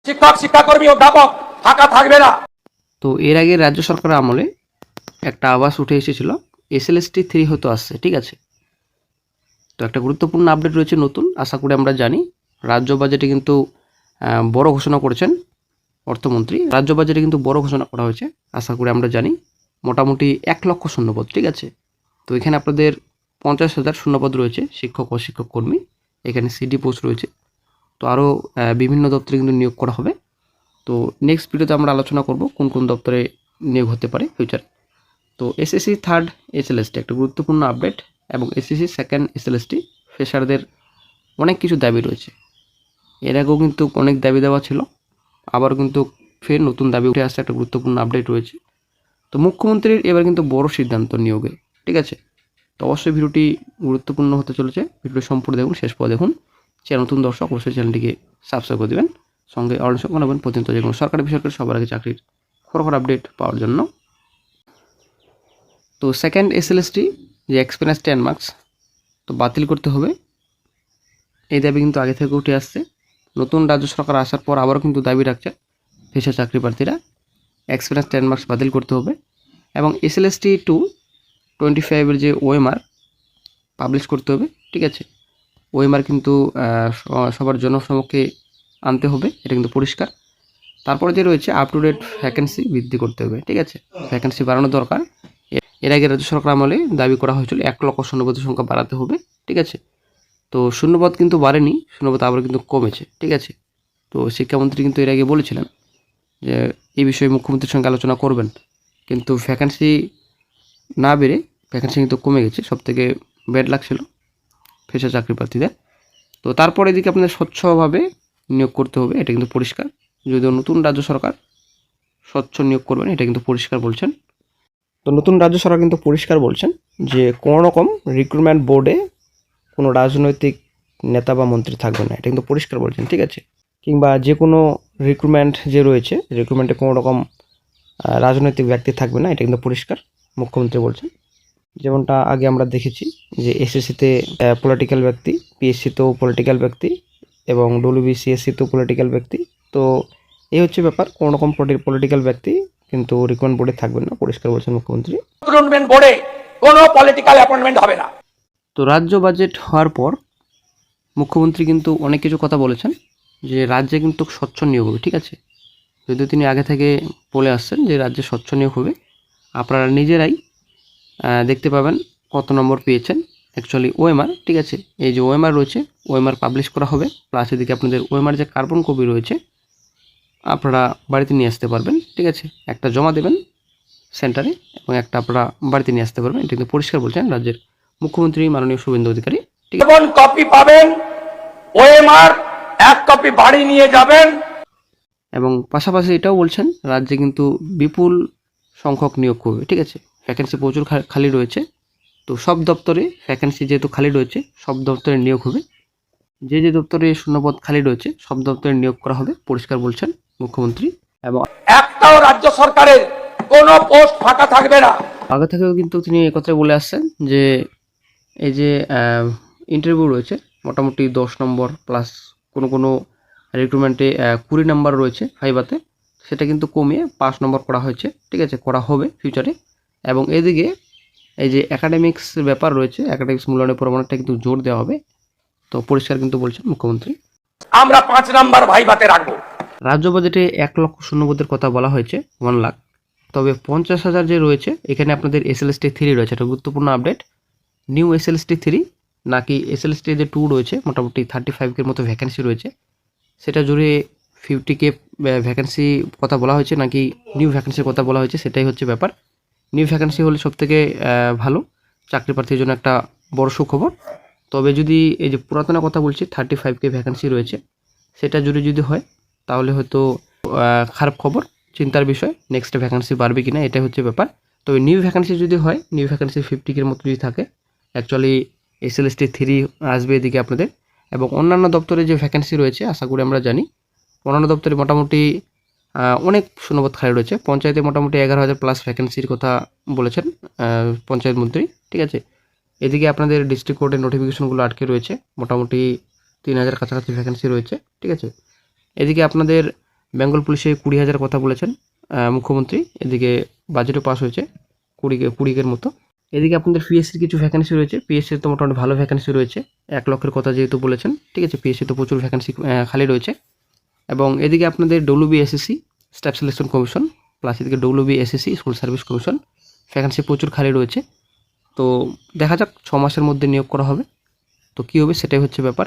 শিক্ষক শিক্ষাকর্মী অধ্যাপক ফাঁকা থাকবে না। তো এর আগে রাজ্য সরকারের আমলে একটা আবাস উঠে এসেছিল, এসএলএসটি 3 হয়তো আসছে, ঠিক আছে। তো একটা গুরুত্বপূর্ণ আপডেট রয়েছে নতুন, আশা করি আমরা জানি। রাজ্য বাজেটে কিন্তু বড় ঘোষণা করেছেন অর্থমন্ত্রী, রাজ্য বাজেটে কিন্তু বড় ঘোষণা করা হয়েছে, আশা করি আমরা জানি। মোটামুটি 1 লক্ষ শূন্যপদ, ঠিক আছে। তো এখানে আপনাদের 50,000 শূন্যপদ রয়েছে শিক্ষক ও শিক্ষক কর্মী, এখানে সিডি পোস্ট রয়েছে। তো আরও বিভিন্ন দপ্তরে কিন্তু নিয়োগ করা হবে। তো নেক্সট ভিডিওতে আমরা আলোচনা করব কোন কোন দপ্তরে নিয়োগ হতে পারে ফিউচার। তো এসএসসি 3rd এসএলএসটি একটা গুরুত্বপূর্ণ আপডেট, এবং এসএসসি 2nd এসএলএসটি ফ্রেশারদের অনেক কিছু দাবি রয়েছে। এর আগেও কিন্তু অনেক দাবি দেওয়া ছিল, আবার কিন্তু ফের নতুন দাবি উঠে আসছে, একটা গুরুত্বপূর্ণ আপডেট রয়েছে। তো মুখ্যমন্ত্রীর এবার কিন্তু বড় সিদ্ধান্ত নিয়োগে, ঠিক আছে। তো অবশ্যই ভিডিওটি গুরুত্বপূর্ণ হতে চলেছে, ভিডিওটি সম্পূর্ণ দেখুন, শেষ পর দেখুন। চ্যানেল নতুন দর্শক অবশ্যই চ্যানেলটিকে সাবস্ক্রাইব করে দেবেন, সঙ্গে অনেক সংখ্যা নেবেন প্রতিনিয়ত যে কোনো সরকারি বেসরকারি সবার আগে চাকরির খবর আপডেট পাওয়ার জন্য। তো 2nd এসএলএসটি যে এক্সপিরিয়েন্স 10 মার্কস তো বাতিল করতে হবে, এই দাবি কিন্তু আগে থেকে উঠে আসছে। নতুন রাজ্য সরকার আসার পর আবারও কিন্তু দাবি রাখছে ফ্রেশার চাকরি প্রার্থীরা, এক্সপিরিয়েন্স 10 মার্কস বাতিল করতে হবে। এবং এসএলএসটি 225-এর যে ওএমআর পাবলিশ করতে হবে, ঠিক আছে। ওএমআর কিন্তু সবার জনসমক্ষে আনতে হবে, এটা কিন্তু পরিষ্কার। তারপরে যে রয়েছে আপ টু ডেট ভ্যাকেন্সি বৃদ্ধি করতে হবে, ঠিক আছে, ভ্যাকেন্সি বাড়ানো দরকার। এর আগে রাজ্য সরকার আমলে দাবি করা হয়েছিল 1 লক্ষ শূন্যপদের সংখ্যা বাড়াতে হবে, ঠিক আছে। তো শূন্যপদ কিন্তু বাড়েনি, শূন্যপদ আবার কিন্তু কমেছে, ঠিক আছে। তো শিক্ষামন্ত্রী কিন্তু এর আগে বলেছিলেন যে এই বিষয়ে মুখ্যমন্ত্রীর সঙ্গে আলোচনা করবেন, কিন্তু ভ্যাকেন্সি না বেড়ে ভ্যাকেন্সি কিন্তু কমে গেছে, সবথেকে ব্যাড লাগছিল ফ্রেশার চাকরি প্রার্থীদের। তো তারপর এদিকে আপনাদের স্বচ্ছভাবে নিয়োগ করতে হবে, এটা কিন্তু পরিষ্কার। যদিও নতুন রাজ্য সরকার স্বচ্ছ নিয়োগ করবেন, এটা কিন্তু পরিষ্কার বলছেন। তো নতুন রাজ্য সরকার কিন্তু পরিষ্কার বলছেন যে কোনো রকম রিক্রুটমেন্ট বোর্ডে কোনো রাজনৈতিক নেতা বা মন্ত্রী থাকবে না, এটা কিন্তু পরিষ্কার বলছেন, ঠিক আছে। কিংবা যে কোনো রিক্রুটমেন্ট যে রয়েছে, রিক্রুটমেন্টে কোনো রকম রাজনৈতিক ব্যক্তি থাকবে না, এটা কিন্তু পরিষ্কার মুখ্যমন্ত্রী বলছেন। যেমনটা আগে আমরা দেখেছি যে এসএসসিতে পলিটিক্যাল ব্যক্তি, পিএসসিতেও পলিটিক্যাল ব্যক্তি, এবং ডব্লিউবিসিএসসিতেও পলিটিক্যাল ব্যক্তি। তো এই হচ্ছে ব্যাপার, কোনো রকম পলিটিক্যাল ব্যক্তি কিন্তু রিক্রুটমেন্ট বোর্ডে থাকবেন না, পরিষ্কার বলছেন মুখ্যমন্ত্রী। রিক্রুটমেন্ট বোর্ডে কোনো পলিটিক্যাল অ্যাপয়েন্টমেন্ট হবে না। তো রাজ্য বাজেট হওয়ার পর মুখ্যমন্ত্রী কিন্তু অনেক কিছু কথা বলেছেন, যে রাজ্যে কিন্তু স্বচ্ছ নিয়োগ হবে, ঠিক আছে। যদিও তিনি আগে থেকে বলে আসছেন যে রাজ্যে স্বচ্ছ নিয়োগ হবে, আপনারা নিজেরাই দেখতে পাবেন কত নম্বর পেয়েছেন অ্যাকচুয়ালি ওএমআর, ঠিক আছে। এই যে ওএমআর রয়েছে, ওএমআর পাবলিশ করা হবে, প্লাস এদিকে আপনাদের ওএমআর যে কার্বন কপি রয়েছে আপনারা বাড়িতে নিয়ে আসতে পারবেন, ঠিক আছে। একটা জমা দেবেন সেন্টারে এবং একটা আপনারা বাড়িতে নিয়ে আসতে পারবেন, এটা কিন্তু পরিষ্কার বলছেন রাজ্যের মুখ্যমন্ত্রী মাননীয় শুভেন্দু অধিকারী, ঠিক আছে। যেমন কপি পাবেন ওএমআর 1 কপি বাড়ি নিয়ে যাবেন। এবং পাশাপাশি এটাও বলছেন রাজ্যে কিন্তু বিপুল সংখ্যক নিয়োগ করবে, ঠিক আছে। ভ্যাকেন্সি প্রচুর খালি রয়েছে, তো সব দপ্তরে ভ্যাকেন্সি যেহেতু খালি রয়েছে সব দপ্তরে নিয়োগ হবে, যে যে দপ্তরে শূন্যপদ খালি রয়েছে সব দপ্তরে নিয়োগ করা হবে, পরিষ্কার বলছেন মুখ্যমন্ত্রী। এবং একটাও রাজ্য সরকারের কোনো পোস্ট ফাঁকা থাকবে না। আগে থেকেও কিন্তু তিনি একথাই বলে আসছেন যে এই যে ইন্টারভিউ রয়েছে মোটামুটি 10 নম্বর প্লাস কোনো কোনো রিক্রুটমেন্টে 20 নম্বর রয়েছে ভাইভাতে, সেটা কিন্তু কমিয়ে 5 নম্বর করা হয়েছে, ঠিক আছে, করা হবে ফিউচারে। এবং এদিকে এই যে একাডেমিক্স ব্যাপার রয়েছে, একাডেমিক্স মূল্যায়নের প্রমাণটা কিন্তু জোর দেওয়া হবে, তো পরিষ্কার কিন্তু বলছেন মুখ্যমন্ত্রী। আমরা 5 নাম্বার ভাইভাতে রাখবো। রাজ্য বাজেটে 1 লক্ষ শূন্যপদের কথা বলা হয়েছে, 1 লাখ। তবে 50,000 যে রয়েছে এখানে আপনাদের এসএলএসটি 3 রয়েছে, এটা গুরুত্বপূর্ণ আপডেট। নিউ এসএলএসটি 3 নাকি এসএলএসটি যে 2 রয়েছে, মোটামুটি 35K মতো ভ্যাকেন্সি রয়েছে, সেটা জুড়ে 50K ভ্যাকেন্সি কথা বলা হয়েছে নাকি নিউ ভ্যাকেন্সির কথা বলা হয়েছে, সেটাই হচ্ছে ব্যাপার। নিউ ভ্যাকেন্সি হলে সবথেকে ভালো, চাকরি প্রার্থীর জন্য একটা বড় সুখবর। তবে যদি এই যে পুরাতনের কথা বলছি 35K ভ্যাকেন্সি রয়েছে, সেটা জুড়ে যদি হয় তাহলে হয়তো খারাপ খবর, চিন্তার বিষয়, নেক্সট ভ্যাকেন্সি বাড়বে কিনা, এটাই হচ্ছে ব্যাপার। তবে নিউ ভ্যাকেন্সি যদি হয়, নিউ ভ্যাকেন্সি 50K মতো যদি থাকে, অ্যাকচুয়ালি এসএলএসটি 3 আসবে এদিকে আপনাদের। এবং অন্যান্য দপ্তরে যে ভ্যাকেন্সি রয়েছে আশা করি আমরা জানি, অন্যান্য দপ্তরে মোটামুটি অনেক শূন্যপদ খালি রয়েছে। পঞ্চায়েতে মোটামুটি 11,000 প্লাস ভ্যাকেন্সির কথা বলেছেন পঞ্চায়েত মন্ত্রী, ঠিক আছে। এদিকে আপনাদের ডিস্ট্রিক্ট কোর্টের নোটিফিকেশনগুলো আটকে রয়েছে, মোটামুটি 3,000 কাছাকাছি ভ্যাকেন্সি রয়েছে, ঠিক আছে। এদিকে আপনাদের বেঙ্গল পুলিশে 20,000 কথা বলেছেন মুখ্যমন্ত্রী। এদিকে বাজেটও পাস হয়েছে 20-এর মতো। এদিকে আপনাদের পিএসসির কিছু ভ্যাকেন্সি রয়েছে। পিএসসির তো মোটামুটি ভালো ভ্যাকেন্সি রয়েছে, 1 লক্ষের কথা যেহেতু বলেছেন, ঠিক আছে। পিএসসি তো প্রচুর ভ্যাকেন্সি খালি রয়েছে। এবং এদিকে আপনাদের WBSSC staff selection commission, plus এদিকে WBSSC school service commission vacancy প্রচুর খালি রয়েছে। তো দেখা যাক 6 মাসের মধ্যে নিয়োগ করা হবে, তো কী হবে সেটাই হচ্ছে ব্যাপার।